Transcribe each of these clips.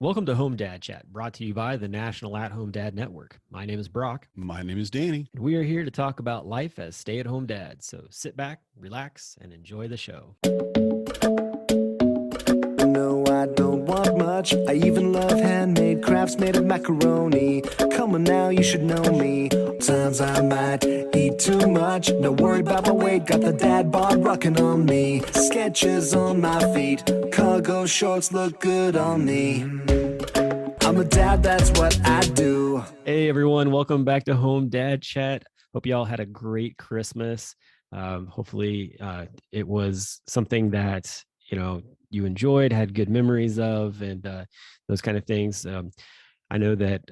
Welcome to Home Dad Chat, brought to you by the National At-Home Dad Network. My name is Brock, My name is Danny. and we are here to talk about life as stay-at-home dads. So sit back, relax, and enjoy the show. No, I don't want much. I even love handmade crafts made of macaroni. Come on now, you should know me. Times I might eat too much. No worry about my weight, got the dad bod rocking on me. Sketches on my feet, cargo shorts look good on me. I'm a dad, that's what I do. Hey everyone, welcome back to Home Dad Chat. Hope you all had a great Christmas. Hopefully it was something that you enjoyed, had good memories of, and those kind of things. I know that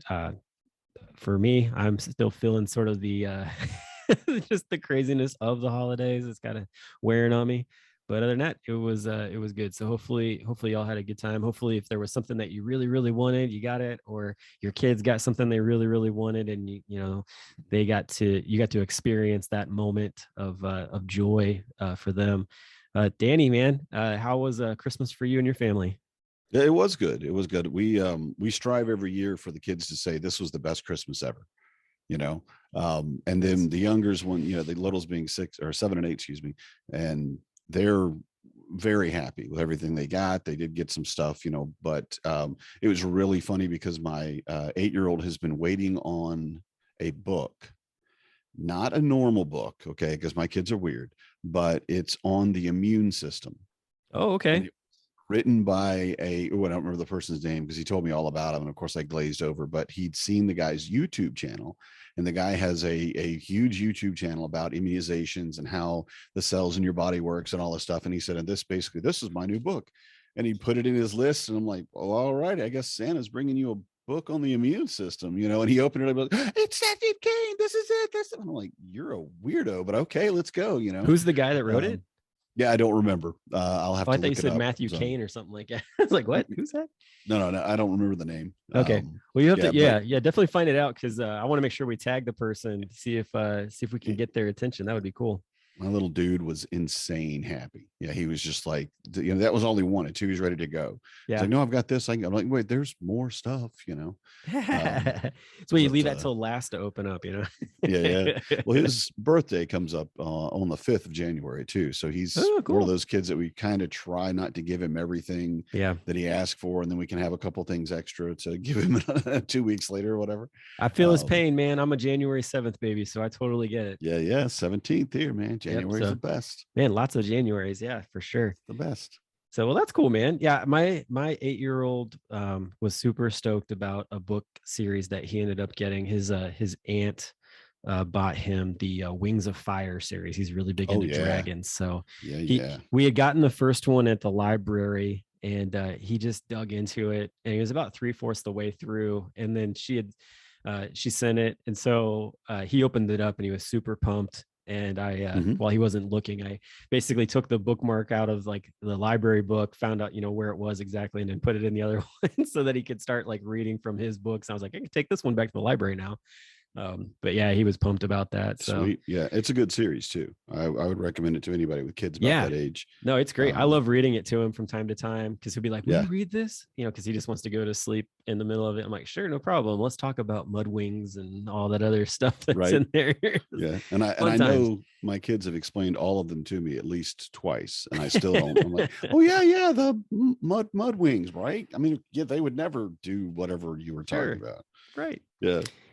for me, I'm still feeling sort of the just the craziness of the holidays. It's kind of wearing on me. But other than that, it was good. So hopefully y'all had a good time. Hopefully, if there was something that you really, really wanted, you got it, or your kids got something they really, really wanted, and you got to experience that moment of joy for them. Danny, man, how was Christmas for you and your family? Yeah, it was good. It was good. We strive every year for the kids to say this was the best Christmas ever, you know. And then the youngers one, the littles being 6 or 7 and 8, excuse me, and they're very happy with everything they got. They did get some stuff, but it was really funny because my 8-year-old has been waiting on a book, not a normal book, okay, because my kids are weird, but it's on the immune system. Oh, okay. Written by I don't remember the person's name because he told me all about him, and of course I glazed over, but he'd seen the guy's YouTube channel, and the guy has a huge YouTube channel about immunizations and how the cells in your body works and all this stuff. And he said, and this is my new book. And he put it in his list, and I'm like, oh, all right, I guess Santa's bringing you a book on the immune system, and he opened it up, like, it's Seth Kane, this is it. I'm like, you're a weirdo, but okay, let's go. Who's the guy that wrote it? Yeah, I don't remember. I'll have Oh, to I thought you look it said up. Matthew So, Kane or something like that. I was like, what? Who's that? no, I don't remember the name. Okay. Well, you have to, but definitely find it out because I want to make sure we tag the person to see if we can get their attention. That would be cool. my little dude was insane happy. Yeah, he was just like, that was all he wanted too. He's ready to go. He's Yeah. like, no, I've got this. I'm like, wait, there's more stuff, So you leave that till last to open up, yeah. Well, his birthday comes up on the 5th of January too. So he's cool. one of those kids that we kind of try not to give him everything that he asked for. And then we can have a couple things extra to give him 2 weeks later or whatever. I feel his pain, man. I'm a January 7th baby, so I totally get it. Yeah. 17th here, man. January's the best. Man, lots of Januaries. Yeah, for sure. The best. So, well, that's cool, man. Yeah, my 8-year-old was super stoked about a book series that he ended up getting. His aunt bought him the Wings of Fire series. He's really big into dragons. So we had gotten the first one at the library, and he just dug into it. And he was about 3/4 the way through, and then she sent it, and so he opened it up, and he was super pumped. And I, while he wasn't looking, I basically took the bookmark out of like the library book, found out, where it was exactly, and then put it in the other one so that he could start like reading from his books. I was like, I can take this one back to the library now. But yeah, he was pumped about that. So sweet. Yeah, it's a good series too. I would recommend it to anybody with kids about that age. No, it's great. I love reading it to him from time to time because he'll be like, will you read this? Because he just wants to go to sleep in the middle of it. I'm like, sure, no problem. Let's talk about mud wings and all that other stuff that's in there. Yeah. And I know my kids have explained all of them to me at least twice, and I still don't. I'm like, oh yeah, the mud wings, right? I mean, yeah, they would never do whatever you were talking about. Right.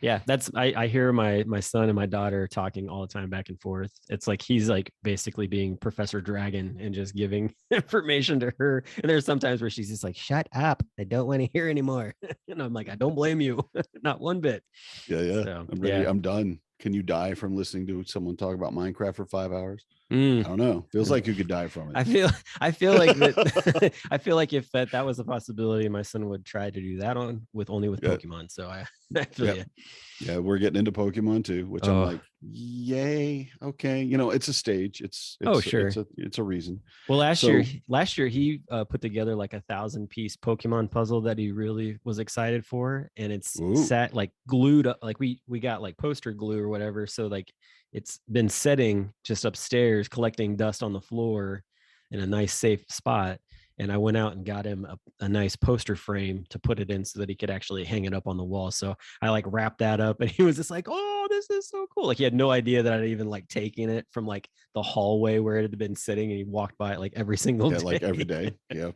Yeah. That's I hear my son and my daughter talking all the time back and forth. It's like he's like basically being Professor Dragon and just giving information to her. And there's sometimes where she's just like, shut up, I don't want to hear anymore. And I'm like, I don't blame you. Not one bit. Yeah. So, I'm ready. I'm done. Can you die from listening to someone talk about Minecraft for 5 hours? I don't know. Feels like you could die from it. I feel like that. I feel like if that was a possibility, my son would try to do that with Pokemon. So I feel you. Yeah, we're getting into Pokemon too, which I'm like, yay, okay. It's a stage. It's sure. It's a reason. Well, last year he put together like 1,000-piece Pokemon puzzle that he really was excited for, and it's sat like glued up. Like we got like poster glue or whatever. So like it's been sitting just upstairs collecting dust on the floor in a nice safe spot. and I went out and got him a nice poster frame to put it in so that he could actually hang it up on the wall. So I like wrapped that up, and he was just like, "Oh, this is so cool!" Like he had no idea that I'd even like taken it from like the hallway where it had been sitting, and he walked by it like every single day. Like every day. Yeah.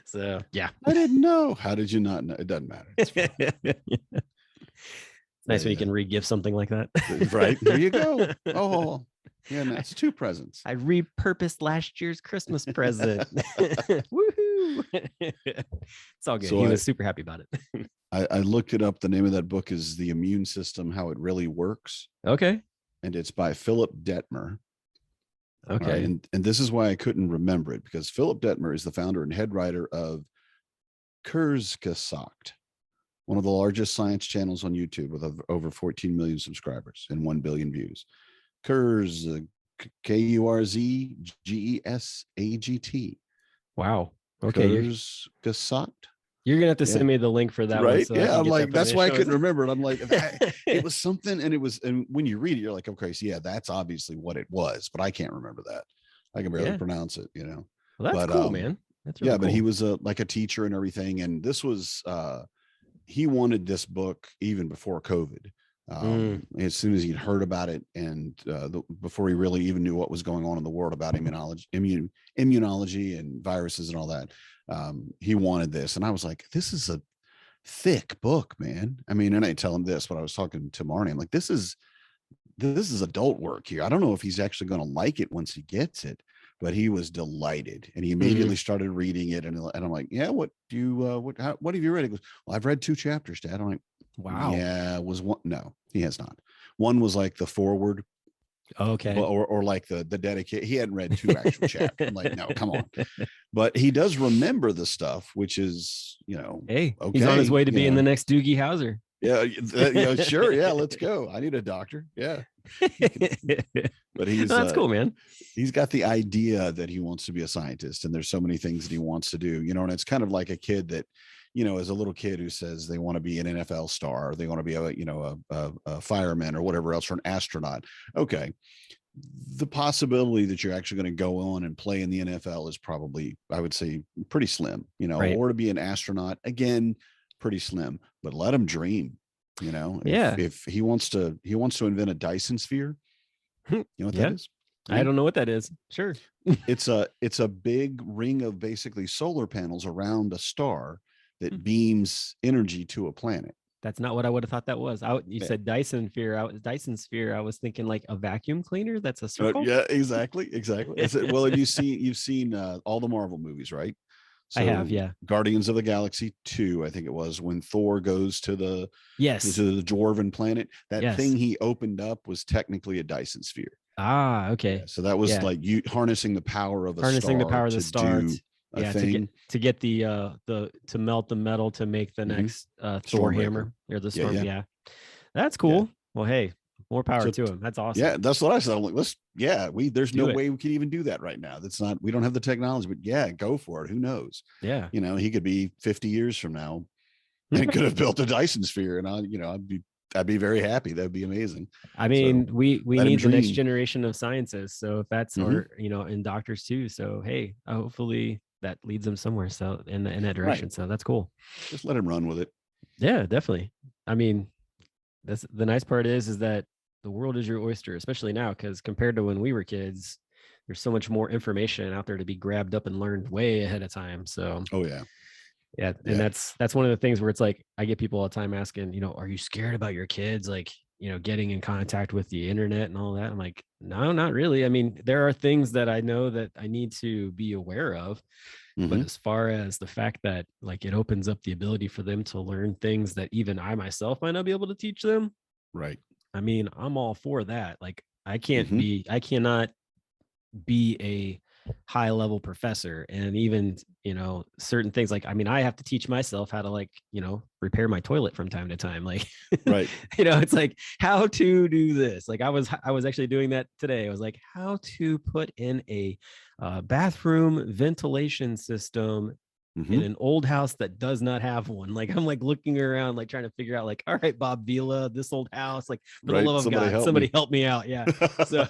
So yeah, I didn't know. How did you not know? It doesn't matter. It's fine. Nice when you can re-gift something like that. Right. There you go. Oh, yeah, no, it's 2 presents. I repurposed last year's Christmas present. Woohoo! It's all good. So he was super happy about it. I looked it up. The name of that book is The Immune System, How It Really Works. Okay. And it's by Phillip Dettmer. Okay. Right? And this is why I couldn't remember it, because Phillip Dettmer is the founder and head writer of Kurzgesagt, one of the largest science channels on YouTube with over 14 million subscribers and 1 billion views. Kurzgesagt. Wow. Okay. Kurzgesagt. You're gonna have to send me the link for that, right? One so yeah, I'm like, that's why I couldn't remember it. I'm like, it was something, and when you read it, you're like, okay, so yeah, that's obviously what it was, but I can't remember that. I can barely pronounce it, Well, that's cool, man. That's really but cool. he was like a teacher and everything, and this was he wanted this book even before COVID. As soon as he'd heard about it, and before he really even knew what was going on in the world about immunology and viruses and all that, he wanted this. And I was like, this is a thick book, man. I mean, and I tell him this, but I was talking to Marnie, I'm like, this is adult work here. I don't know if he's actually going to like it once he gets it, but he was delighted, and he immediately started reading it. And I'm like, yeah, what have you read? He goes, well, I've read 2 chapters, Dad. I'm like, wow. Yeah, was one? No, he has not. One was like the foreword. Okay. Or like the dedicate. He hadn't read 2 actual chapters. I'm like, no, come on. But he does remember the stuff, which is, hey, okay, he's on his way to being the next Doogie Howser. Yeah, sure. Yeah, let's go. I need a doctor. Yeah. But that's cool, man. He's got the idea that he wants to be a scientist, and there's so many things that he wants to do, and it's kind of like a kid that, as a little kid who says they want to be an NFL star, or they want to be a fireman or whatever else, or an astronaut. Okay. The possibility that you're actually going to go on and play in the NFL is probably, I would say, pretty slim, right. Or to be an astronaut, again, pretty slim, but let him dream, Yeah. If he wants to invent a Dyson sphere, you know what that is? I don't know what that is. Sure. It's a big ring of basically solar panels around a star that beams energy to a planet. That's not what I would have thought that was. You said Dyson sphere. I was thinking like a vacuum cleaner. That's a circle. Yeah, exactly. Well, you've seen all the Marvel movies, right? So I have, yeah. Guardians of the Galaxy 2, I think it was, when Thor goes to the dwarven planet. That thing he opened up was technically a Dyson sphere. Ah, okay. Yeah, so that was like you harnessing the power of a star. To get to melt the metal to make the next Thor hammer or the storm. Yeah. That's cool. Yeah. Well, hey, more power to him. That's awesome. Yeah, that's what I said. I'm like, there's no way we can even do that right now. We don't have the technology, but yeah, go for it. Who knows? Yeah. He could be 50 years from now and could have built a Dyson sphere, and I'd be very happy. That'd be amazing. I mean, we need the next generation of scientists. So if that's or and doctors too. So hey, hopefully that leads them somewhere. So in that direction. Right. So that's cool. Just let him run with it. Yeah, definitely. I mean, that's the nice part is that the world is your oyster, especially now, because compared to when we were kids, there's so much more information out there to be grabbed up and learned way ahead of time. So yeah. And that's one of the things where it's like, I get people all the time asking, are you scared about your kids, like, getting in contact with the internet and all that? I'm like, no, not really. I mean, there are things that I know that I need to be aware of. But as far as the fact that like it opens up the ability for them to learn things that even I myself might not be able to teach them. Right. I mean, I'm all for that. Like I cannot be a high level professor, and even certain things, like I mean, I have to teach myself how to like repair my toilet from time to time, like right. It's like how to do this. Like I was actually doing that today. I was like, how to put in a bathroom ventilation system in an old house that does not have one. Like I'm like looking around, like trying to figure out like, all right, Bob Vila, this old house, like for the love of God, somebody help me out. Yeah. So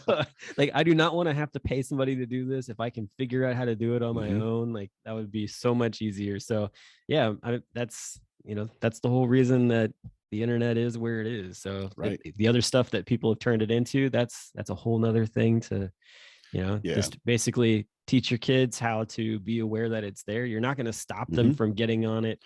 like, I do not want to have to pay somebody to do this. If I can figure out how to do it on my own, like that would be so much easier. So yeah, that's the whole reason that the internet is where it is. So the other stuff that people have turned it into, that's a whole nother thing to, just basically teach your kids how to be aware that it's there. You're not going to stop them from getting on it.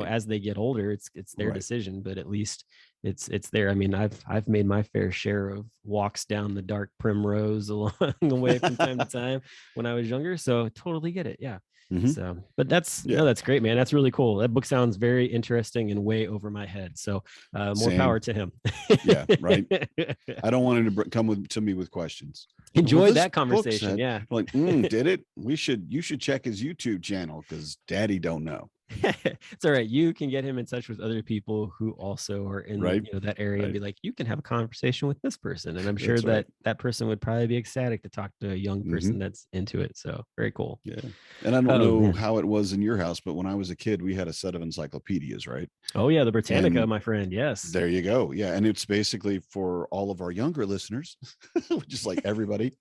As they get older, it's their decision, but at least it's there. I mean, I've made my fair share of walks down the dark primrose along the way from time to time when I was younger. So totally get it. Yeah. So, but that's great, man. That's really cool. That book sounds very interesting and way over my head. So more power to him. Yeah. Right. I don't want him to come to me with questions. Enjoy that conversation. Said, like, did it? You should check his YouTube channel because daddy don't know. It's all right. You can get him in touch with other people who also are in that area and be like, you can have a conversation with this person. And I'm sure that person would probably be ecstatic to talk to a young person that's into it. So very cool. Yeah. And I don't know how it was in your house, but when I was a kid, we had a set of encyclopedias, right? Oh yeah. The Britannica, my friend. Yes. There you go. Yeah. And it's basically for all of our younger listeners, just like everybody.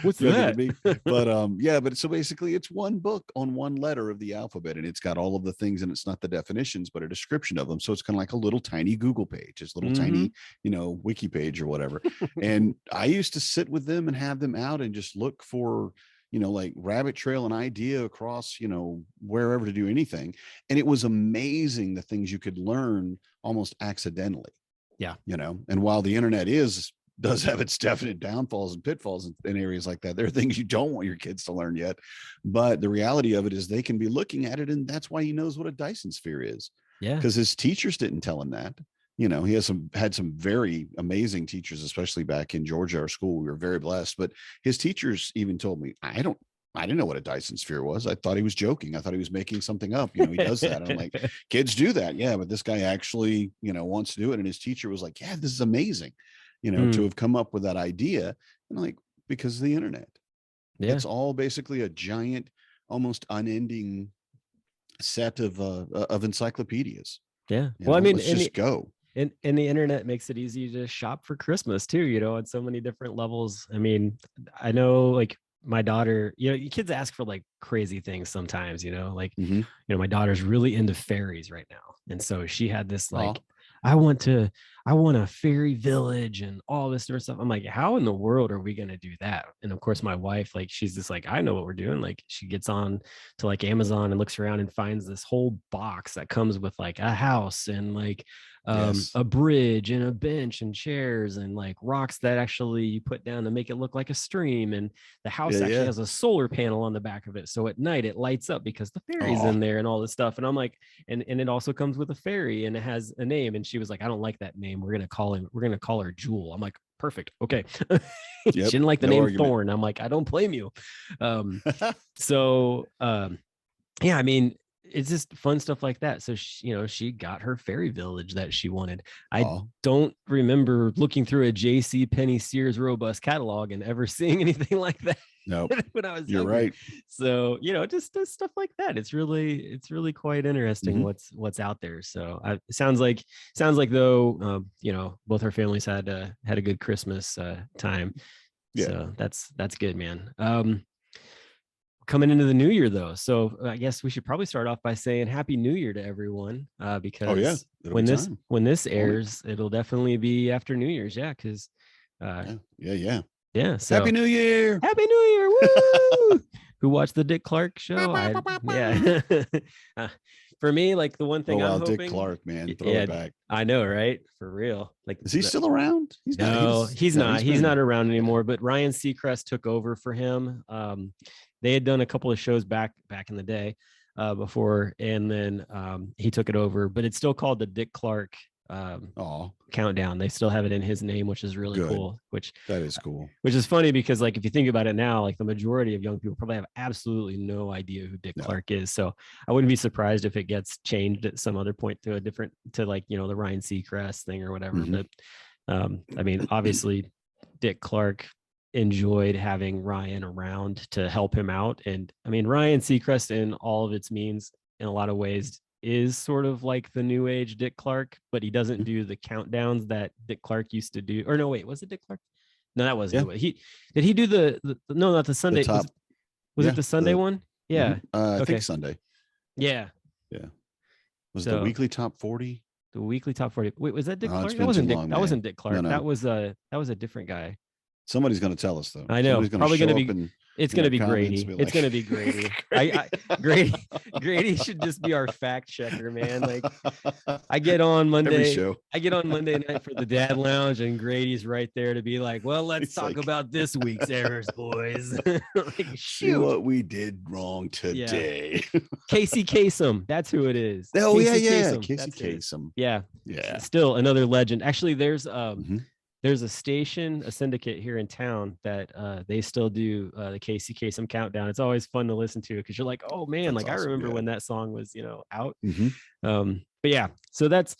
What's that? But so basically it's one book on one letter of the alphabet, and it's got all of the things, and it's not the definitions but a description of them. So it's kind of like a little tiny Google page, it's a little tiny wiki page or whatever. And I used to sit with them and have them out and just look for like rabbit trail an idea across wherever to do anything. And it was amazing the things you could learn almost accidentally. And while the internet does have its definite downfalls and pitfalls in areas like that, there are things you don't want your kids to learn yet, but the reality of it is they can be looking at it, and that's why he knows what a Dyson sphere is. Because his teachers didn't tell him that. He had some very amazing teachers, especially back in Georgia, our school. We were very blessed, but his teachers even told me, I didn't know what a Dyson sphere was. I thought he was joking. I thought he was making something up. He does that. And I'm like, kids do that. Yeah. But this guy actually, wants to do it. And his teacher was like, yeah, this is amazing. To have come up with that idea, and like, because of the internet. It's all basically a giant, almost unending set of encyclopedias. Well, I mean, just go. And the internet makes it easy to shop for Christmas too, on so many different levels. I mean, I know like my daughter, kids ask for like crazy things sometimes, my daughter's really into fairies right now. And so she had this like, I want a fairy village and all this sort of stuff. I'm like, how in the world are we going to do that? And of course, my wife, like, she's just like, I know what we're doing. Like, she gets on to like Amazon and looks around and finds this whole box that comes with like a house and like a bridge and a bench and chairs and like rocks that actually you put down to make it look like a stream. And the house actually has a solar panel on the back of it. So at night it lights up because the fairy's in there and all this stuff. And I'm like, and it also comes with a fairy and it has a name. And she was like, I don't like that name. We're going to call her Jewel. I'm like, perfect. Okay. She didn't like the name argument. Thorn. I'm like, I don't blame you. I mean, it's just fun stuff like that. So she got her fairy village that she wanted. I don't remember looking through a J.C. Penney Sears Robust catalog and ever seeing anything like that. No, when I was you're younger. Right. So just stuff like that. It's really quite interesting what's out there. So it sounds like though both our families had a good Christmas time. So that's good, man. Coming into the new year though, so I guess we should probably start off by saying Happy New Year to everyone, because when this airs, it'll definitely be after New Year's. Because so Happy New Year. Woo! Who watched the Dick Clark show? For me, like the one thing I'm hoping, Dick Clark, man, throw it back. I know, right? For real. Like, is he still around? He's not. He's not around anymore. But Ryan Seacrest took over for him. They had done a couple of shows back in the day before, and then he took it over. But it's still called the Dick Clark Countdown. They still have it in his name, which is really cool. That is cool. Which is funny because, like, if you think about it now, like the majority of young people probably have absolutely no idea who Dick Clark is. So I wouldn't be surprised if it gets changed at some other point to the Ryan Seacrest thing or whatever. But I mean, obviously, Dick Clark enjoyed having Ryan around to help him out. And I mean, Ryan Seacrest in all of its means, in a lot of ways, is sort of like the new age Dick Clark, but he doesn't do the countdowns that Dick Clark used to do. Or no, wait, was it Dick Clark? No, that wasn't it. Did he do the no, not the Sunday. Was it the Sunday one? Yeah. I think Sunday. Yeah. Yeah. Was the weekly top 40? The weekly top 40. Wait, was that Dick Clark? That wasn't Dick. That wasn't Dick Clark. No. That was a different guy. Somebody's going to tell us though. I know. Probably going to be. It's going to be Grady. It's going to be Grady. Grady should just be our fact checker, man. Like, I get on Monday. I get on Monday night for the Dad Lounge, and Grady's right there to be like, "Well, let's talk about this week's errors, boys." Like, see what we did wrong today. Yeah. Casey Kasem, that's who it is. Oh Casey Kasem. Casey Kasem. Yeah. Still another legend. Actually, there's a station, a syndicate here in town that they still do the Casey Kasem countdown. It's always fun to listen to because you're like, oh man, that's like awesome. I remember when that song was, out. But yeah, but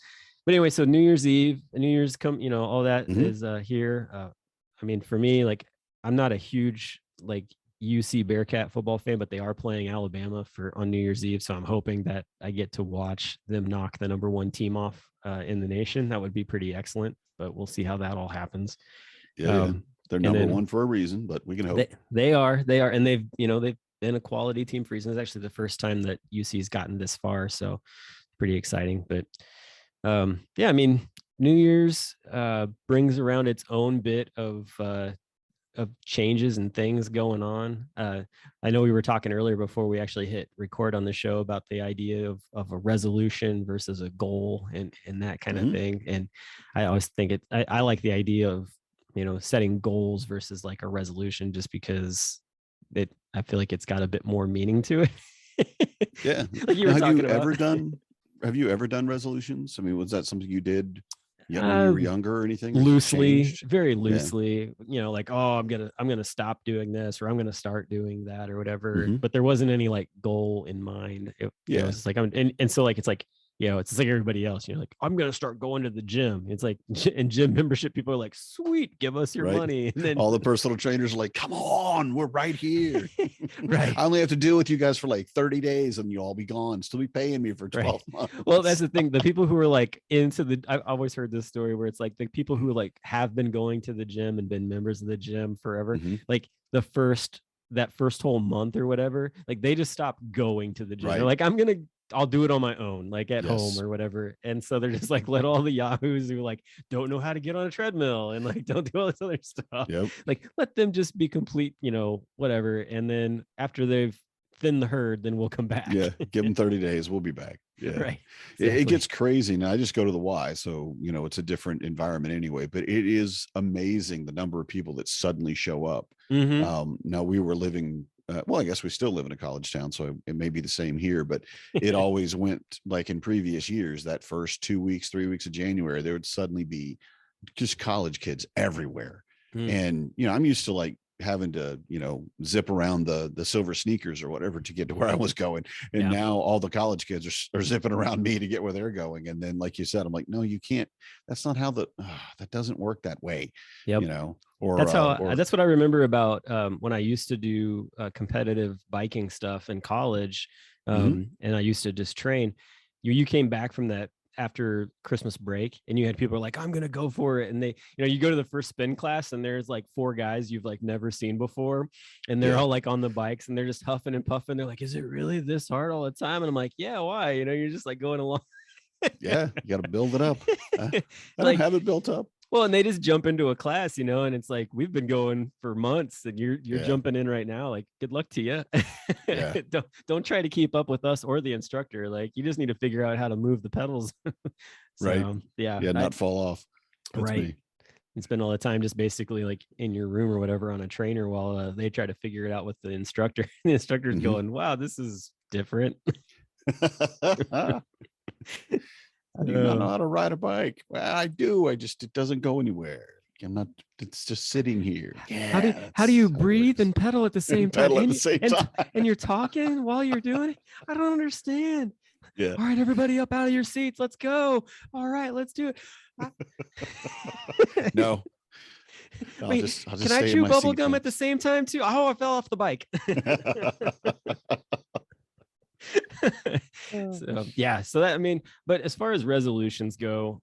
anyway, so New Year's Eve, New Year's all that is here. I mean, for me, like, I'm not a huge like UC Bearcat football fan, but they are playing Alabama on New Year's Eve. So I'm hoping that I get to watch them knock the number 1 team off in the nation. That would be pretty excellent. But we'll see how that all happens. Yeah, they're number 1 for a reason, but we can hope. They are, and they've been a quality team for reasons. It's actually the first time that UC's gotten this far, so pretty exciting. But I mean, New Year's brings around its own bit of changes and things going on. I know we were talking earlier before we actually hit record on the show about the idea of a resolution versus a goal and that kind of thing. And I always think I like the idea of, setting goals versus like a resolution, just because I feel like it's got a bit more meaning to it. Yeah. Like you were talking about. Have you ever done resolutions? I mean, was that something you did when you were younger or anything? Very loosely, like, oh, I'm gonna stop doing this, or I'm gonna start doing that, or whatever. But there wasn't any like goal in mind. It was like so like it's like it's like everybody else. Like, I'm gonna start going to the gym. It's like, and gym membership people are like, sweet, give us your money. And then all the personal trainers are like, come on, we're right here. Right. I only have to deal with you guys for like 30 days, and you'll all be gone. Still be paying me for 12 months. Well, that's the thing. The people who are like I've always heard this story where it's like the people who like have been going to the gym and been members of the gym forever, like that first whole month or whatever, like they just stop going to the gym. They're like, I'll do it on my own, like at home or whatever. And so they're just like, let all the yahoos who like don't know how to get on a treadmill and like don't do all this other stuff. Like, let them just be complete, whatever. And then after they've thinned the herd, then we'll come back. Yeah, give them 30 days. We'll be back. Yeah, right. Exactly. It gets crazy. Now I just go to the Y, so it's a different environment anyway. But it is amazing the number of people that suddenly show up. Now we were living. Well, I guess we still live in a college town, so it may be the same here, but it always went like in previous years, that first 2 weeks, 3 weeks of January, there would suddenly be just college kids everywhere. And, I'm used to like having to, zip around the silver sneakers or whatever to get to where I was going. And now all the college kids are zipping around me to get where they're going. And then, like you said, I'm like, no, you can't. That's not how that doesn't work that way. Or that's what I remember about when I used to do competitive biking stuff in college. And I used to just train. You came back from that after Christmas break, and you had people like, I'm gonna go for it, and they, you go to the first spin class, and there's like 4 guys you've like never seen before, and they're all like on the bikes, and they're just huffing and puffing. They're like, is it really this hard all the time? And I'm like, yeah, why? You're just like going along. Yeah, you got to build it up. I don't have it built up. Well, and they just jump into a class, and it's like, we've been going for months, and you're jumping in right now. Like, good luck to you. Don't try to keep up with us or the instructor. Like, you just need to figure out how to move the pedals. Right. Not fall off. That's right. Me. And spend all the time just basically like in your room or whatever on a trainer while they try to figure it out with the instructor. The instructor's going, wow, this is different. I do not know how to ride a bike. Well, I do. It doesn't go anywhere. It's just sitting here. Yeah, how do you breathe and pedal at the same time? And you're talking while you're doing it? I don't understand. Yeah. All right, everybody up out of your seats. Let's go. All right, let's do it. No. Wait, I'll just can I stay in chew my bubble seat, gum at the thanks. same time too? Oh, I fell off the bike. So yeah, so that, I mean, but as far as resolutions go,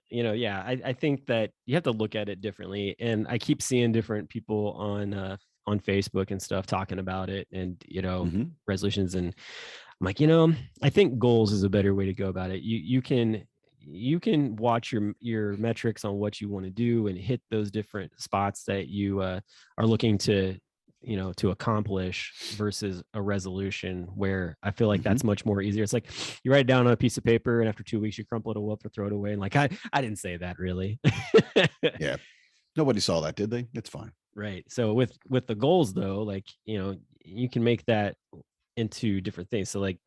yeah, I think that you have to look at it differently. And I keep seeing different people on Facebook and stuff talking about it, and Hmm. resolutions. And I'm like, I think goals is a better way to go about it. You can watch your metrics on what you want to do and hit those different spots that you are looking to accomplish, versus a resolution where I feel like Hmm. that's much more easier. It's like you write it down on a piece of paper, and after 2 weeks you crumple it up or throw it away, and like I didn't say that really. Yeah. Nobody saw that, did they? It's fine. Right. So with the goals though, like, you can make that into different things. So like,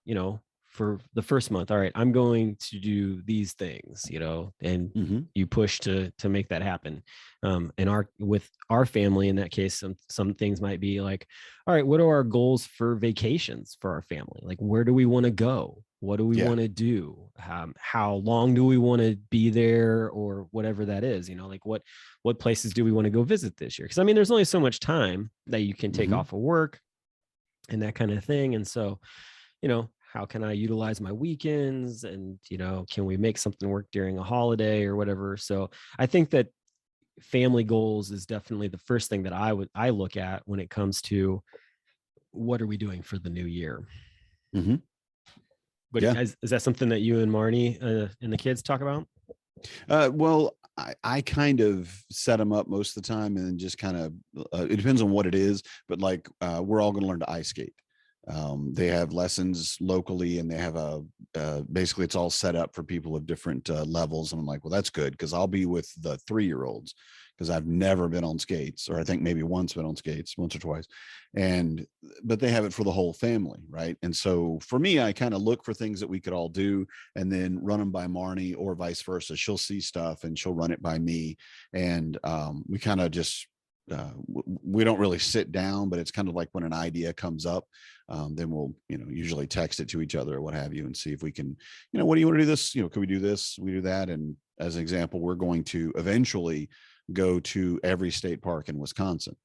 for the first month, all right, I'm going to do these things, and Hmm. you push to make that happen. And with our family in that case, some things might be like, all right, what are our goals for vacations for our family? Like, where do we want to go? What do we Yeah. want to do? How long do we want to be there, or whatever that is? Like what places do we want to go visit this year? Because I mean, there's only so much time that you can take Hmm. off of work and that kind of thing. And so, how can I utilize my weekends, and, can we make something work during a holiday or whatever? So I think that family goals is definitely the first thing that I look at when it comes to what are we doing for the new year. Hmm. But Yeah. is that something that you and Marnie and the kids talk about? Well, I kind of set them up most of the time, and then just kind of, it depends on what it is, but like, we're all going to learn to ice skate. They have lessons locally, and they have basically it's all set up for people of different levels. And I'm like, well, that's good, because I'll be with the 3-year-olds, because I've never been on skates, or I think maybe once been on skates, once or twice. But they have it for the whole family, right? And so for me, I kind of look for things that we could all do, and then run them by Marnie, or vice versa. She'll see stuff and she'll run it by me. And we kind of just, we don't really sit down, but it's kind of like when an idea comes up, then we'll, usually text it to each other or what have you, and see if we can, what do you want to do this? Can we do this? We do that. And as an example, we're going to eventually go to every state park in Wisconsin.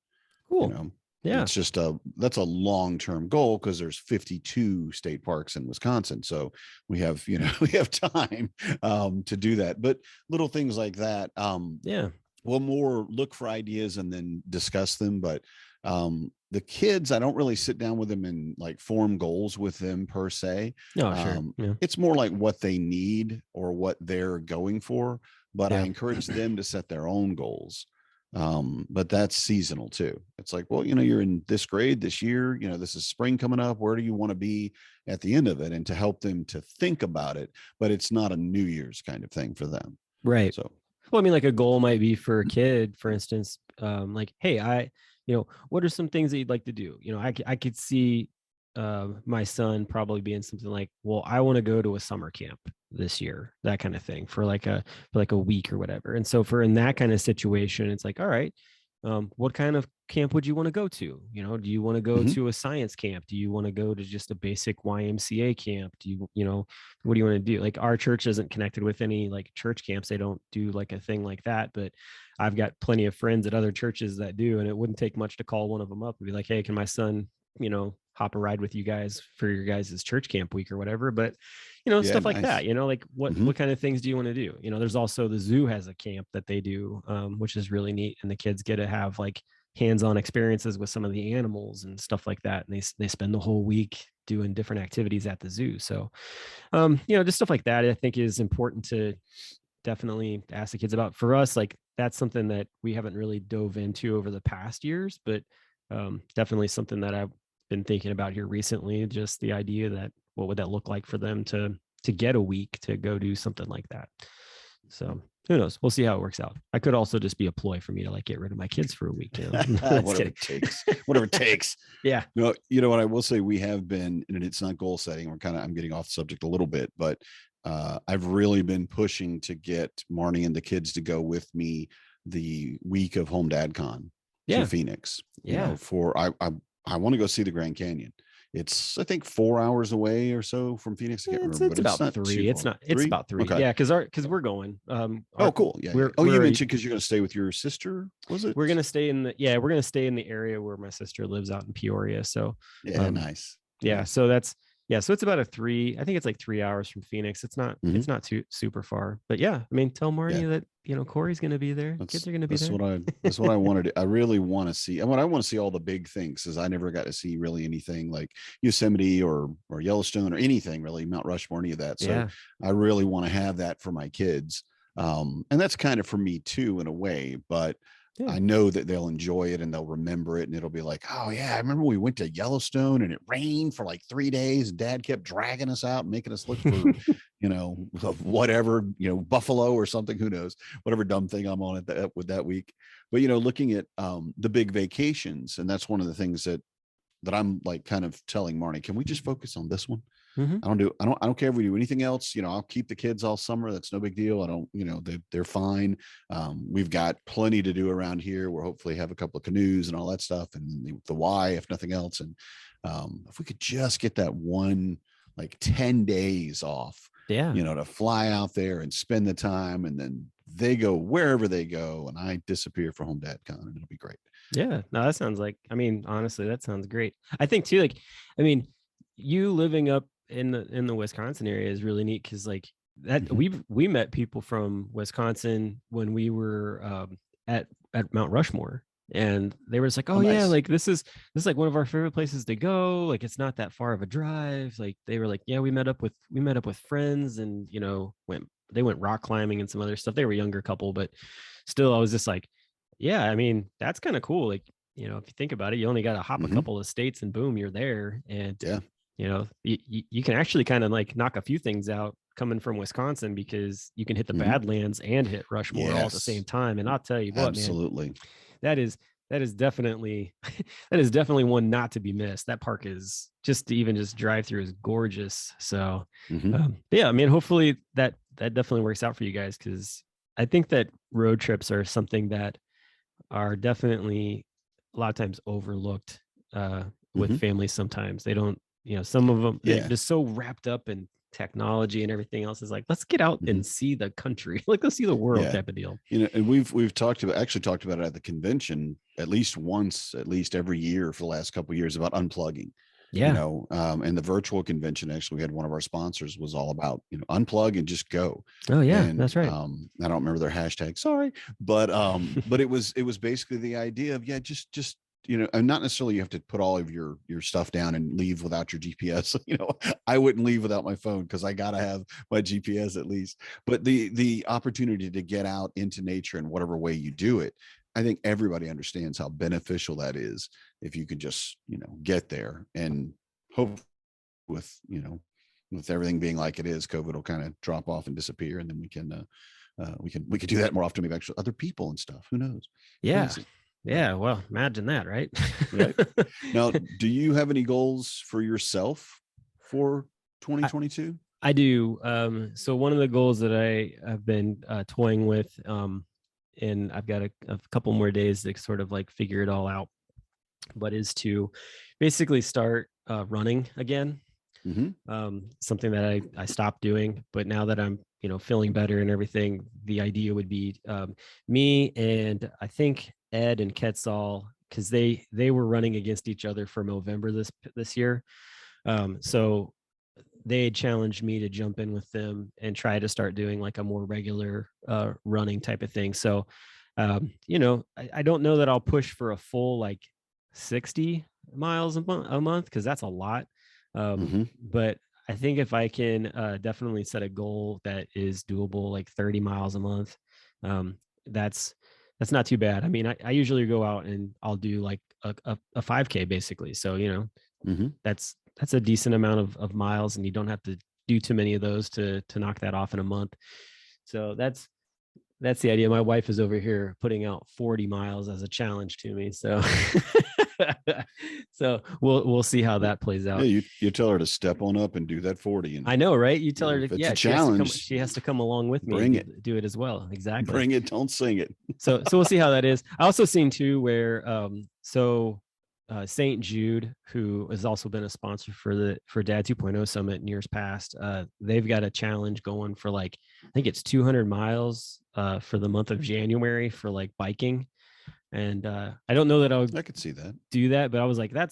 You Cool. know, Yeah. that's a long-term goal, because there's 52 state parks in Wisconsin. So we have, we have time to do that. But little things like that, Yeah. we'll more look for ideas and then discuss them. But the kids, I don't really sit down with them and like form goals with them per se. Oh, sure. Yeah. It's more like what they need or what they're going for. But I Yeah. encourage them to set their own goals. But that's seasonal too. It's like, well, you're in this grade this year, this is spring coming up. Where do you want to be at the end of it? And to help them to think about it, but it's not a New Year's kind of thing for them. Right. So, Well, I mean, like a goal might be for a kid, for instance, like, hey, what are some things that you'd like to do? I could see my son probably being something like, well, I want to go to a summer camp this year, that kind of thing, for like a week or whatever. And so in that kind of situation, it's like, all right, what kind of camp would you want to go to? Do you want to go mhm. to a science camp? Do you want to go to just a basic YMCA camp? What do you want to do? Like, our church isn't connected with any like church camps. They don't do like a thing like that, but I've got plenty of friends at other churches that do. And it wouldn't take much to call one of them up and be like, hey, can my son, hop a ride with you guys for your guys' church camp week or whatever? But, Yeah, stuff like nice. that, like Mhm. what kind of things do you want to do? There's also the zoo has a camp that they do, which is really neat. And the kids get to have like hands-on experiences with some of the animals and stuff like that. And they spend the whole week doing different activities at the zoo. So, just stuff like that, I think is important to definitely ask the kids about. For us, like that's something that we haven't really dove into over the past years, but definitely something that I've been thinking about here recently. Just the idea that what would that look like for them to get a week to go do something like that. So who knows? We'll see how it works out. I could also just be a ploy for me to like get rid of my kids for a week. Whatever it takes. Whatever it takes. Yeah. No, what I will say, we have been, and it's not goal setting. I'm getting off the subject a little bit, but I've really been pushing to get Marnie and the kids to go with me the week of Home Dad Con to Yeah. Phoenix. Yeah. I want to go see the Grand Canyon. It's, I think, 4 hours away or so from Phoenix. I can't remember, It's but it's about not three. too It's far. not. It's about three. Okay. Yeah, because we're going. Oh, cool. Yeah. We're, Oh, you we're mentioned because you're going to stay with your sister. Was it? we're gonna stay in the we're gonna stay in the area where my sister lives out in Peoria. So Yeah, nice. Yeah, Nice. so so it's about I think it's like 3 hours from Phoenix. It's not too super far. But yeah, I mean, tell Marnie that, Corey's gonna be there. Kids are gonna be there. That's what I wanted to, I really want to see. And what I want to see all the big things, because I never got to see really anything like Yosemite or Yellowstone or anything really, Mount Rushmore, any of that. So I really want to have that for my kids. And that's kind of for me too, in a way, but I know that they'll enjoy it and they'll remember it. And it'll be like, oh yeah, I remember we went to Yellowstone and it rained for like 3 days. And Dad kept dragging us out and making us look for, whatever, buffalo or something, who knows, whatever dumb thing I'm on at that week. But, looking at the big vacations. And that's one of the things that I'm like kind of telling Marnie, can we just focus on this one? I don't care if we do anything else. I'll keep the kids all summer. That's no big deal. I don't, they're fine. We've got plenty to do around here. We'll hopefully have a couple of canoes and all that stuff, and the Y, if nothing else. And if we could just get that one, like 10 days off, to fly out there and spend the time, and then they go wherever they go, and I disappear for Home Dad Con, and it'll be great. Yeah, no, that sounds like, honestly, that sounds great. I think too, you living up in the Wisconsin area is really neat, because like that we met people from Wisconsin when we were at Mount Rushmore, and they were just like, oh yeah, nice. like this is like one of our favorite places to go. Like it's not that far of a drive. Like they were like, yeah, we met up with friends, and they went rock climbing and some other stuff. They were a younger couple, but still, I was just like, yeah, that's kind of cool. Like, if you think about it, you only got to hop a couple of states and boom, you're there. And you can actually kind of like knock a few things out coming from Wisconsin, because you can hit the Badlands and hit Rushmore all at the same time. And I'll tell you what, absolutely, man, that is definitely one not to be missed. That park is just drive through is gorgeous. So hopefully that definitely works out for you guys, because I think that road trips are something that are definitely a lot of times overlooked with families. Sometimes they don't, some of them, they're just so wrapped up in technology and everything else. Is like, let's get out and see the country, like let's see the world type of deal. And we've talked about it at the convention at least every year for the last couple of years about unplugging. And the virtual convention, actually, we had one of our sponsors was all about, unplug and just go. Oh yeah, and, that's right. I don't remember their hashtag, sorry, but it was basically the idea of just and not necessarily you have to put all of your stuff down and leave without your GPS. I wouldn't leave without my phone, because I gotta have my GPS at least. But the opportunity to get out into nature in whatever way you do it, I think everybody understands how beneficial that is if you could just, get there. And hope with everything being like it is, COVID will kind of drop off and disappear, and then we could do that more often with actually other people and stuff. Who knows? Yeah. Crazy. Yeah. Well, imagine that, right? Right. Now, do you have any goals for yourself for 2022? I do. So one of the goals that I have been toying with, and I've got a couple more days to sort of like figure it all out, but is to basically start running again. Something that I stopped doing, but now that I'm, feeling better and everything, the idea would be me and I think Ed and Quetzal, because they were running against each other for November this year. So they had challenged me to jump in with them and try to start doing like a more regular running type of thing. So, I don't know that I'll push for a full like 60 miles a month, because that's a lot. But I think if I can definitely set a goal that is doable, like 30 miles a month, that's not too bad. I usually go out and I'll do like a 5K basically. So, that's a decent amount of miles, and you don't have to do too many of those to knock that off in a month. So that's the idea. My wife is over here putting out 40 miles as a challenge to me. So, so we'll see how that plays out. Yeah, you tell her to step on up and do that 40. And I know, right? You tell her to, it's a challenge. She has to come along with me. Bring and do it as well. Exactly. Bring it. Don't sing it. So we'll see how that is. I also seen too where, so St. Jude, who has also been a sponsor for Dad 2.0 Summit in years past. They've got a challenge going for like, I think it's 200 miles for the month of January for like biking. And I don't know that I could see that. do that, but I was like, I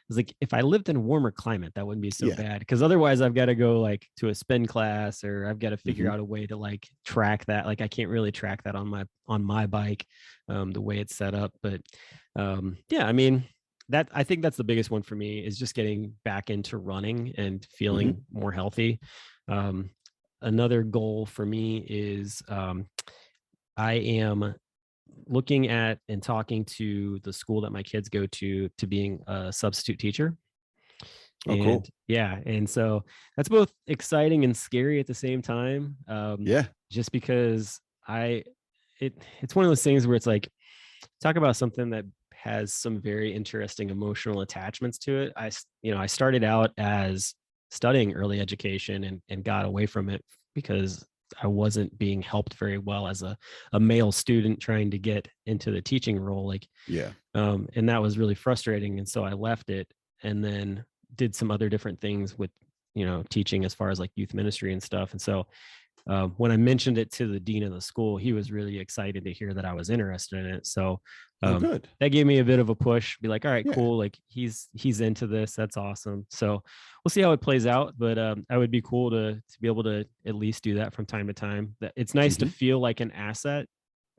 was like, if I lived in a warmer climate, that wouldn't be so Yeah. bad. Because otherwise, I've got to go like to a spin class, or I've got to figure out a way to like track that. Like I can't really track that on my bike, the way it's set up. But yeah, I mean, I think that's the biggest one for me, is just getting back into running and feeling more healthy. Another goal for me is I am looking at and talking to the school that my kids go to being a substitute teacher. Oh, cool. Yeah. And so that's both exciting and scary at the same time. Yeah. Just because it's one of those things where it's like, talk about something that has some very interesting emotional attachments to it. I started out as studying early education and got away from it because I wasn't being helped very well as a male student trying to get into the teaching role. Like, Yeah. And that was really frustrating. And so I left it and then did some other different things with, teaching as far as like youth ministry and stuff. And so when I mentioned it to the dean of the school, he was really excited to hear that I was interested in it. So Good. that gave me a bit of a push, be like, all right, Yeah. cool. Like he's into this. That's awesome. So we'll see how it plays out. But I would be cool to be able to at least do that from time to time. It's nice to feel like an asset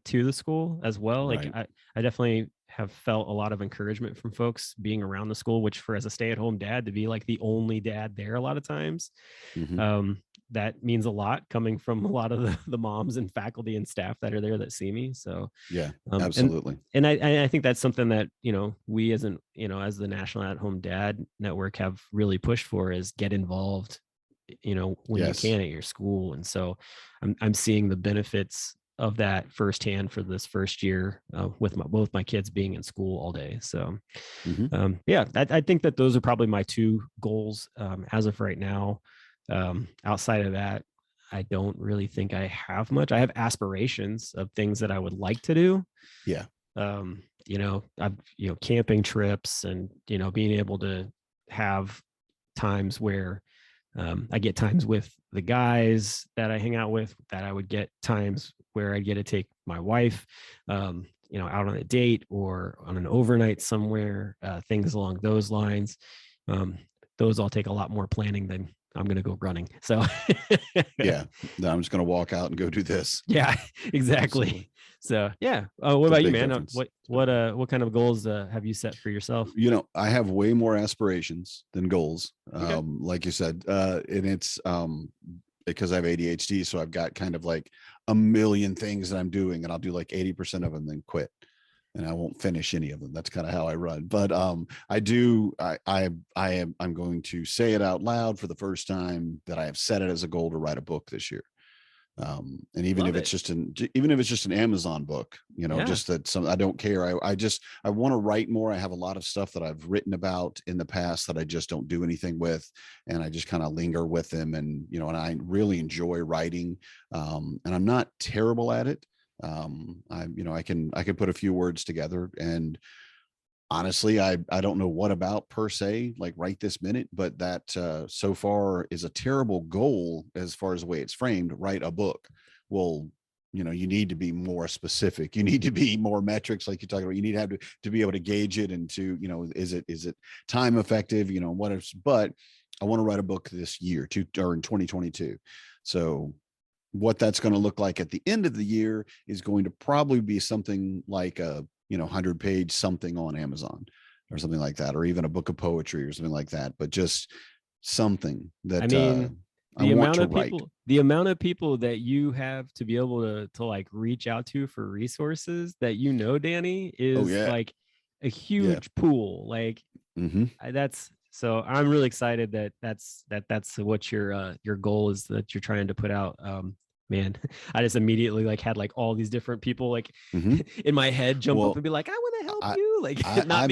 to the school as well. Like Right. I definitely have felt a lot of encouragement from folks being around the school, which as a stay-at-home dad, to be like the only dad there a lot of times, that means a lot, coming from a lot of the moms and faculty and staff that are there that see me. So yeah, absolutely. And I think that's something that, we as as the National At-Home Dad Network have really pushed for, is get involved, when you can at your school. And so I'm seeing the benefits of that firsthand for this first year with both my kids being in school all day. So yeah, I think that those are probably my two goals as of right now. Outside of that, I don't really think I have much. I have aspirations of things that I would like to do. Yeah. I've, camping trips and, being able to have times where I get times with the guys that I hang out with, that I would get times where I get to take my wife, out on a date or on an overnight somewhere, things along those lines. Those all take a lot more planning than I'm going to go running. So yeah, no, I'm just going to walk out and go do this. Yeah, exactly. Absolutely. So yeah. What about you, man? Difference. What kind of goals have you set for yourself? I have way more aspirations than goals. Okay. Like you said, and it's because I have ADHD. So I've got kind of like a million things that I'm doing, and I'll do like 80% of them, then quit. And I won't finish any of them. That's kind of how I run. But I'm going to say it out loud for the first time that I have set it as a goal to write a book this year. And even if it's just an Amazon book, just that I don't care. I want to write more. I have a lot of stuff that I've written about in the past that I just don't do anything with. And I just kind of linger with them. And, and I really enjoy writing. And I'm not terrible at it. I can put a few words together, and honestly, I don't know what about per se, like right this minute, but that so far is a terrible goal as far as the way it's framed. Write a book. Well, you need to be more specific. You need to be more metrics, like you're talking about. You need to have to be able to gauge it and to, is it time effective? But I want to write a book this year or in 2022. So what that's going to look like at the end of the year is going to probably be something like a 100-page something on Amazon or something like that, or even a book of poetry or something like that. But just something that the amount of people that you have to be able to like reach out to for resources that Danny, is like a huge pool. Like so I'm really excited that's what your goal is, that you're trying to put out. Man, I just immediately like had like all these different people like in my head jump up and be like, I want to help you. Like I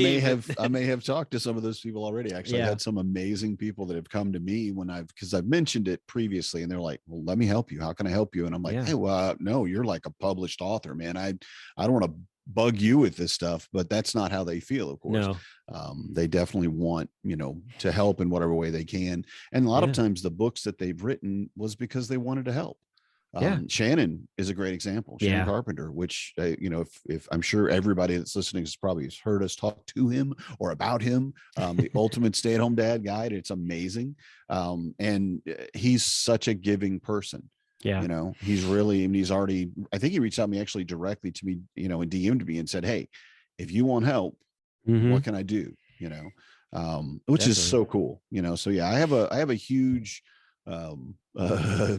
may have talked to some of those people already. Actually, I had some amazing people that have come to me because I've mentioned it previously, and they're like, well, let me help you. How can I help you? And I'm like, hey, well, no, you're like a published author, man. I don't want to bug you with this stuff, but that's not how they feel, of course. No. They definitely want, to help in whatever way they can. And a lot of times the books that they've written was because they wanted to help. Shannon is a great example. Shannon Carpenter, which, if I'm sure everybody that's listening has probably heard us talk to him or about him, the ultimate stay-at-home dad guide. It's amazing. And he's such a giving person. Yeah. He's really, he's already, I think he reached out to me actually directly to me, and DM'd me and said, hey, if you want help, what can I do? Which is so cool, so yeah, I have a huge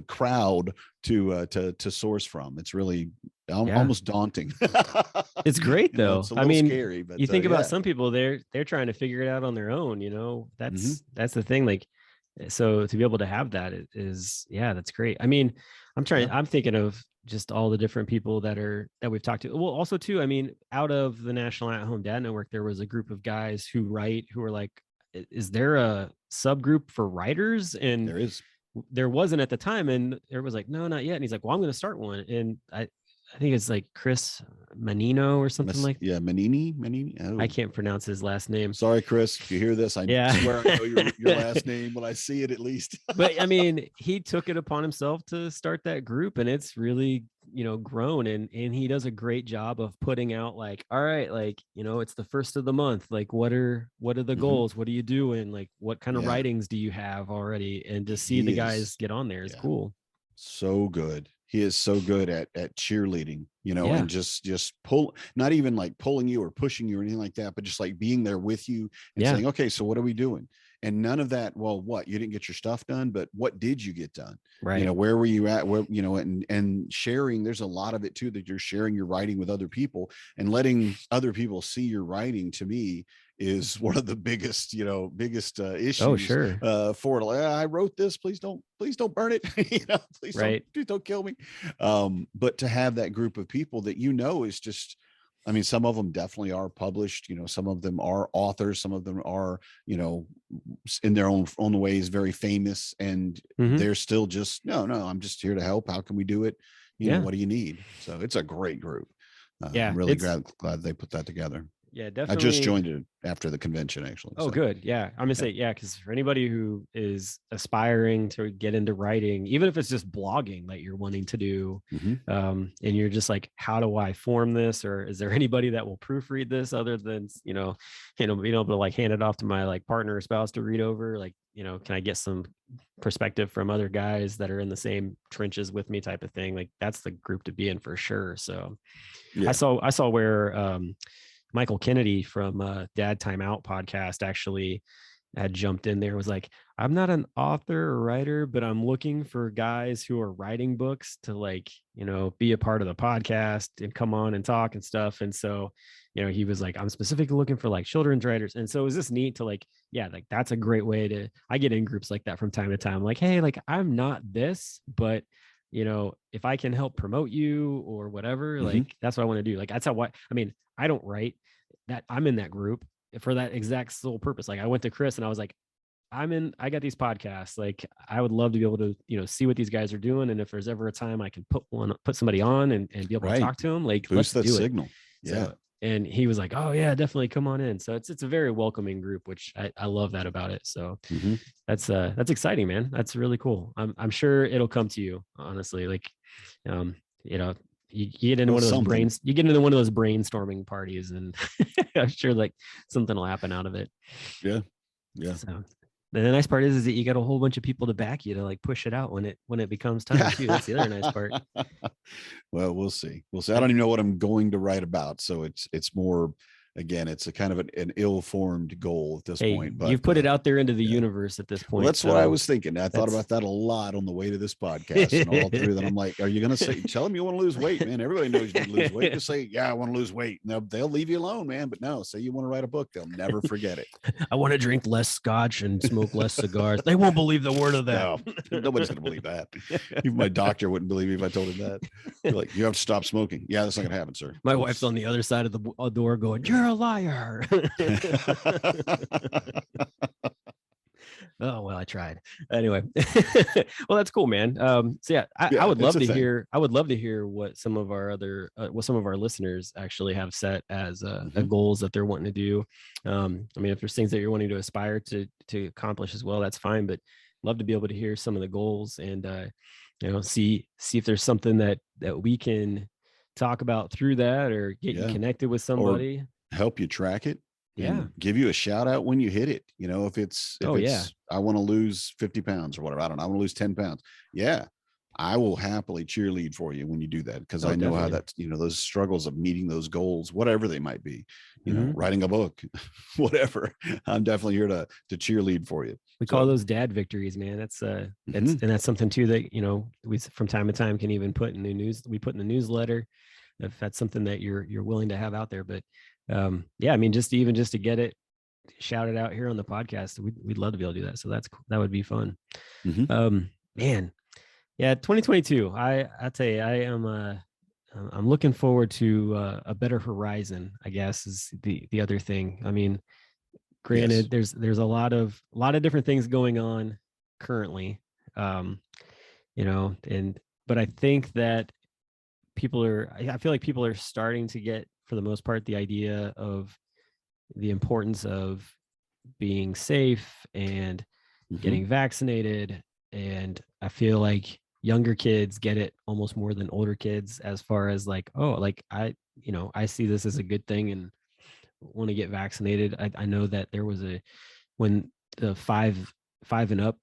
crowd to source from. It's really almost daunting. It's great though. It's a little scary, but you think about some people, they're trying to figure it out on their own, that's the thing. Like, so to be able to have that is that's great. I mean, I'm thinking of just all the different people that we've talked to. Well, also too, I mean, out of the National At-Home Dad Network, there was a group of guys who were like, is there a subgroup for writers? And there wasn't at the time. And there was like, no, not yet. And he's like, well, I'm going to start one. And I think it's like Chris Menino or something like that. Yeah, Menini. Oh. I can't pronounce his last name. Sorry, Chris, if you hear this, I swear I know your last name when I see it at least. But I mean, he took it upon himself to start that group, and it's really, grown, and he does a great job of putting out like, all right, like, it's the first of the month. Like, what are the goals? What are you doing? Like, what kind of writings do you have already? And to see the guys get on there is cool. So good. He is so good at cheerleading, and just pull, not even like pulling you or pushing you or anything like that, but just like being there with you and saying, okay, so what are we doing? And none of that, well, what, you didn't get your stuff done, but what did you get done? Right. Where were you at? Where, and sharing, there's a lot of it too, that you're sharing your writing with other people, and letting other people see your writing, to me, is one of the biggest issues. Oh, sure. For it. Like, I wrote this, please don't burn it. Please don't kill me. But to have that group of people that, is just, I mean, some of them definitely are published, some of them are authors, some of them are, in their own ways, very famous, and they're still just, no, I'm just here to help. How can we do it? What do you need? So it's a great group. I'm really glad they put that together. Yeah, definitely. I just joined it after the convention, actually. Oh, good. Yeah. I'm gonna say, because for anybody who is aspiring to get into writing, even if it's just blogging that you're wanting to do, and you're just like, how do I form this? Or is there anybody that will proofread this other than, being able to like hand it off to my like partner or spouse to read over? Like, can I get some perspective from other guys that are in the same trenches with me, type of thing? Like, that's the group to be in for sure. So I saw where, Michael Kennedy from Dad Time Out podcast actually had jumped in there, was like, I'm not an author or writer, but I'm looking for guys who are writing books to like, be a part of the podcast and come on and talk and stuff. And so, he was like, I'm specifically looking for like children's writers. And so it was just neat to like, like that's a great way to, I get in groups like that from time to time. Like, hey, like I'm not this, but if I can help promote you or whatever, like that's what I want to do. Like, that's I don't write. That I'm in that group for that exact sole purpose. Like, I went to Chris and I was like, I got these podcasts. Like, I would love to be able to, see what these guys are doing. And if there's ever a time I can put somebody on and be able to talk to them, like, boost let's that do signal. It. So, and he was like, oh yeah, definitely come on in. So it's a very welcoming group, which I love that about it. So that's exciting, man. That's really cool. I'm sure it'll come to you, honestly. Like, you get into one of those you get into one of those brainstorming parties, and I'm sure like something will happen out of it. Yeah. So the nice part is that you got a whole bunch of people to back you to like push it out when it becomes time too. That's the other nice part. Well, we'll see. I don't even know what I'm going to write about. So it's more, again, it's a kind of an ill-formed goal at this point. But you've put it out there into the universe at this point. Well, that's what I was thinking. I thought about that a lot on the way to this podcast and all through that. I'm like, are you going to tell them you want to lose weight, man? Everybody knows you want to lose weight. Just say, yeah, I want to lose weight. And they'll leave you alone, man. But no, say you want to write a book. They'll never forget it. I want to drink less scotch and smoke less cigars. They won't believe the word of that. No, nobody's going to believe that. Even my doctor wouldn't believe me if I told him that. They're like, you have to stop smoking. Yeah, that's not going to happen, sir. My wife's on the other side of the door going, you're a liar. Oh, well, I tried. Anyway. Well, that's cool, man. So yeah, I would love it's a to thing. hear, what some of our other, what some of our listeners actually have set as goals that they're wanting to do. I mean, if there's things that you're wanting to aspire to accomplish as well, that's fine, but love to be able to hear some of the goals and, see if there's something that we can talk about through that, or get you Yeah. connected with Or somebody. help you track it Yeah. and give you a shout out when you hit it. If Oh, yeah. I want to lose 50 pounds or whatever. I don't know. I want to lose 10 pounds. Yeah. I will happily cheerlead for you when you do that, because Oh, I know how definitely. that's, those struggles of meeting those goals, whatever they might be, Mhm. writing a book, whatever. I'm definitely here to cheerlead for you. We call those dad victories, man. That's and that's something too that we from time to time can even put in the news. We put in the newsletter if that's something that you're willing to have out there. But yeah, I mean, just to get it shouted out here on the podcast, we'd love to be able to do that. So that would be fun. Man, yeah, 2022. I tell you, I'm looking forward to a better horizon, I guess, is the other thing. I mean, granted, there's a lot of different things going on currently, but I think that I feel like people are starting to get, for the most part, the idea of the importance of being safe and getting vaccinated. And I feel like younger kids get it almost more than older kids, as far as like, oh, like I see this as a good thing and want to get vaccinated. I know that there was when the five and up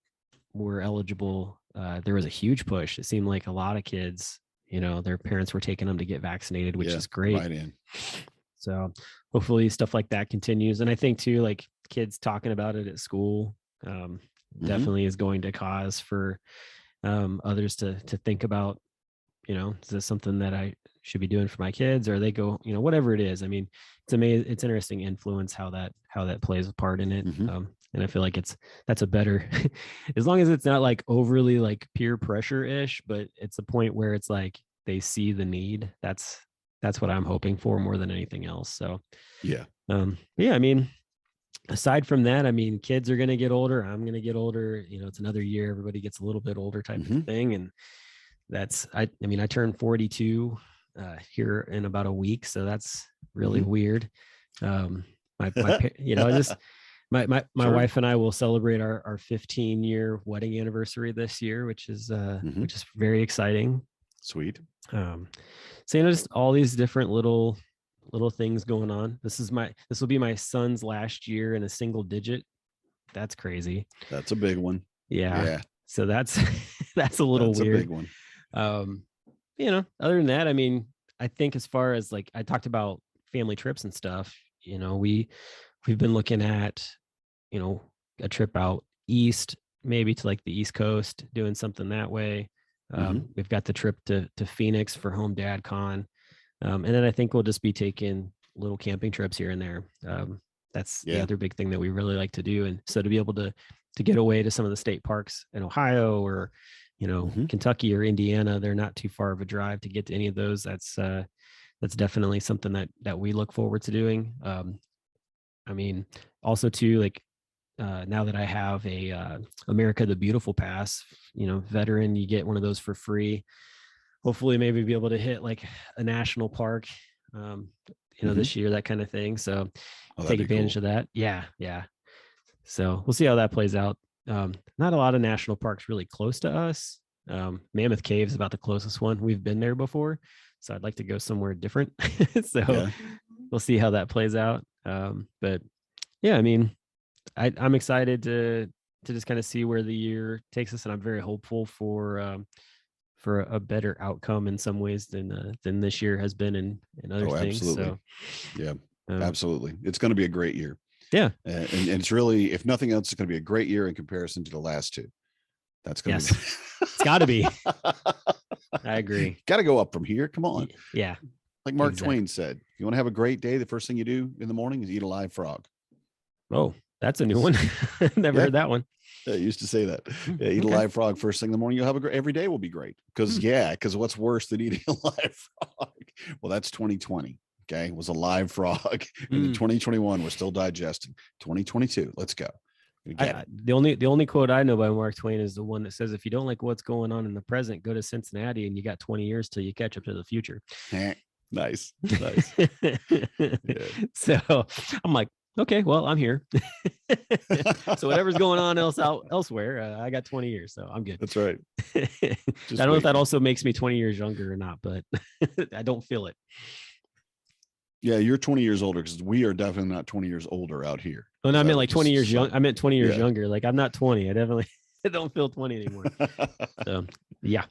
were eligible, there was a huge push. It seemed like a lot of kids, their parents were taking them to get vaccinated, which is great. Right in. So hopefully stuff like that continues. And I think too, like kids talking about it at school definitely is going to cause for others to think about, is this something that I should be doing for my kids, or they go, whatever it is. I mean, it's amazing. It's interesting influence how that plays a part in it. And I feel like that's a better, as long as it's not like overly like peer pressure ish, but it's a point where it's like they see the need. That's what I'm hoping for more than anything else. So yeah. I mean, aside from that, I mean, kids are going to get older. I'm going to get older. It's another year. Everybody gets a little bit older type of thing. And I mean, I turned 42 here in about a week. So that's really weird. My wife and I will celebrate our 15-year wedding anniversary this year, which is very exciting. Sweet. So, just all these different little things going on. This will be my son's last year in a single digit. That's crazy. That's a big one. Yeah. So that's a little weird. A big one. Other than that, I mean, I think as far as like I talked about family trips and stuff, we've been looking at, a trip out east, maybe to like the East Coast, doing something that way. We've got the trip to Phoenix for Home Dad Con. And then I think we'll just be taking little camping trips here and there. That's the other big thing that we really like to do. And so to be able to get away to some of the state parks in Ohio or, Kentucky or Indiana, they're not too far of a drive to get to any of those. That's definitely something that we look forward to doing. I mean, also too, like, now that I have a America the Beautiful pass, veteran, you get one of those for free. Hopefully maybe be able to hit like a national park, this year, that kind of thing. So take advantage of that. Yeah. So we'll see how that plays out. Not a lot of national parks really close to us. Mammoth Cave is about the closest one. We've been there before, so I'd like to go somewhere different. So we'll see how that plays out. But yeah, I mean, I'm excited to just kind of see where the year takes us, and I'm very hopeful for a better outcome in some ways than this year has been in other things. Absolutely. So yeah, absolutely. It's going to be a great year. Yeah. And it's really, if nothing else, it's going to be a great year in comparison to the last two. That's going to be. It's got to be. I agree. Got to go up from here. Come on. Yeah. Like Mark Twain said, you want to have a great day, the first thing you do in the morning is eat a live frog. Oh, that's a new one. Never heard that one. I used to say that. Eat a live frog first thing in the morning. You'll have every day will be great. Because what's worse than eating a live frog? Well, that's 2020. Okay. It was a live frog. And in 2021, we're still digesting. 2022. Let's go. The only quote I know by Mark Twain is the one that says, if you don't like what's going on in the present, go to Cincinnati and you got 20 years till you catch up to the future. Nice. Yeah. So I'm like, okay, well, I'm here. So whatever's going on elsewhere, I got 20 years, so I'm good. That's right. I don't know if that also makes me 20 years younger or not, but I don't feel it. Yeah, you're 20 years older, because we are definitely not 20 years older out here. Well, no, I meant like 20 years young. I meant 20 years younger. Like, I'm not 20. I definitely don't feel 20 anymore. So yeah.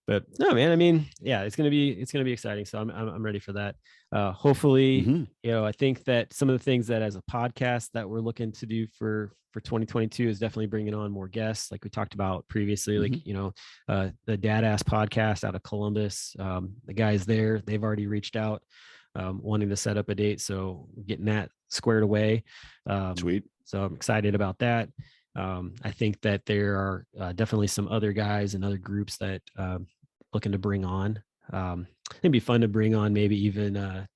But no, man, I mean, yeah, it's gonna be exciting. So I'm ready for that. Hopefully, I think that some of the things that as a podcast that we're looking to do for 2022 is definitely bringing on more guests, like we talked about previously, like, the Dad Ass podcast out of Columbus. The guys there, they've already reached out, wanting to set up a date. So getting that squared away. Sweet. So I'm excited about that. I think that there are definitely some other guys and other groups that looking to bring on. It'd be fun to bring on, maybe even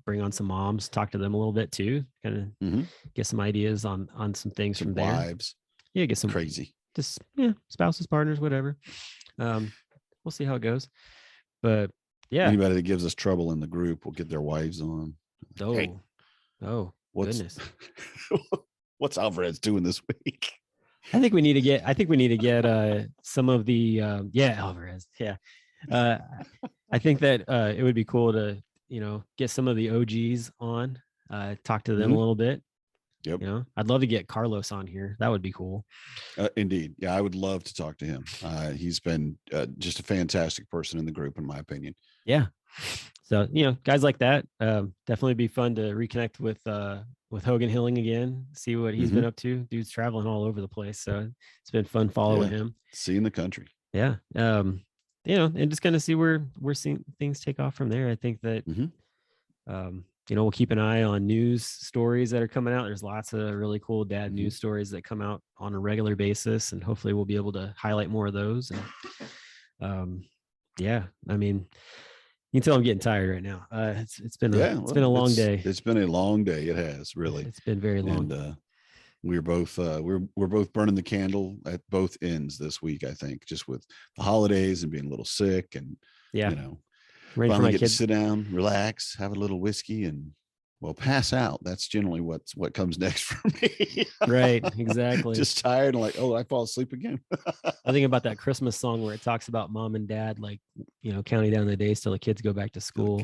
bring on some moms, talk to them a little bit too, kind of get some ideas on some things from there. Wives. Yeah, get some crazy. Just spouses, partners, whatever. We'll see how it goes. But yeah, anybody that gives us trouble in the group, we'll get their wives on. Goodness. What's Alvarez doing this week? I think we need to get some of the Alvarez. Yeah. I think that it would be cool to, get some of the OGs on, talk to them a little bit. Yep. I'd love to get Carlos on here. That would be cool. Indeed. Yeah, I would love to talk to him. He's been just a fantastic person in the group, in my opinion. Yeah. So, guys like that, definitely be fun to reconnect with Hogan Hilling again, see what he's been up to. Dude's traveling all over the place. So it's been fun following him. Seeing the country. Yeah. And just kind of see where we're seeing things take off from there. I think that, we'll keep an eye on news stories that are coming out. There's lots of really cool dad news stories that come out on a regular basis, and hopefully we'll be able to highlight more of those. And, I mean, you can tell I'm getting tired right now. It's been a long day. It's been a long day. It has, really. It's been very long. And we're both burning the candle at both ends this week, I think, just with the holidays and being a little sick, and finally get to sit down, relax, have a little whiskey, and pass out. That's generally what comes next for me. Right, exactly. Just tired and like, I fall asleep again. I think about that Christmas song where it talks about mom and dad, like, counting down the days till the kids go back to school.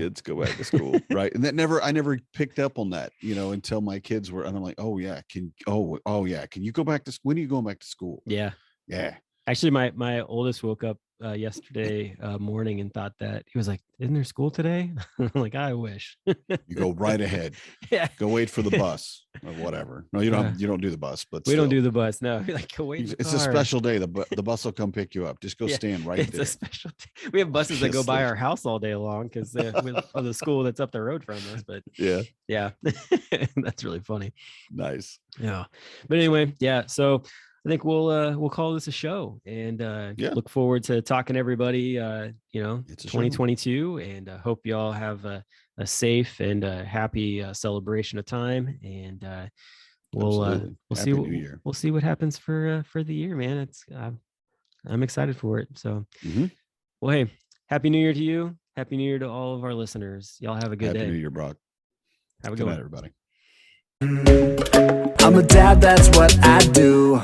Right. And I never picked up on that, until my kids were, and I'm like, can you go back to, when are you going back to school? Yeah. Actually, my oldest woke up yesterday morning and thought that, he was like, isn't there school today? I'm like, I wish. You go right ahead. Yeah. Go wait for the bus or whatever. No, you don't do the bus, but we don't do the bus. No, like, go wait. It's a special day. The bus will come pick you up. Just go stand right there. It's a special day. We have buses that go by our house all day long because of the school that's up the road from us. But yeah, that's really funny. Nice. Yeah. But anyway, so I think we'll call this a show, and look forward to talking to everybody, 2022, and hope you all have a safe and happy celebration of time, and we'll see what happens for the year, man. I'm excited for it. So, well, hey, Happy New Year to you. Happy New Year to all of our listeners. Y'all have a good day. Happy New Year, Brock. Have a good night, everybody. I'm a dad, that's what I do.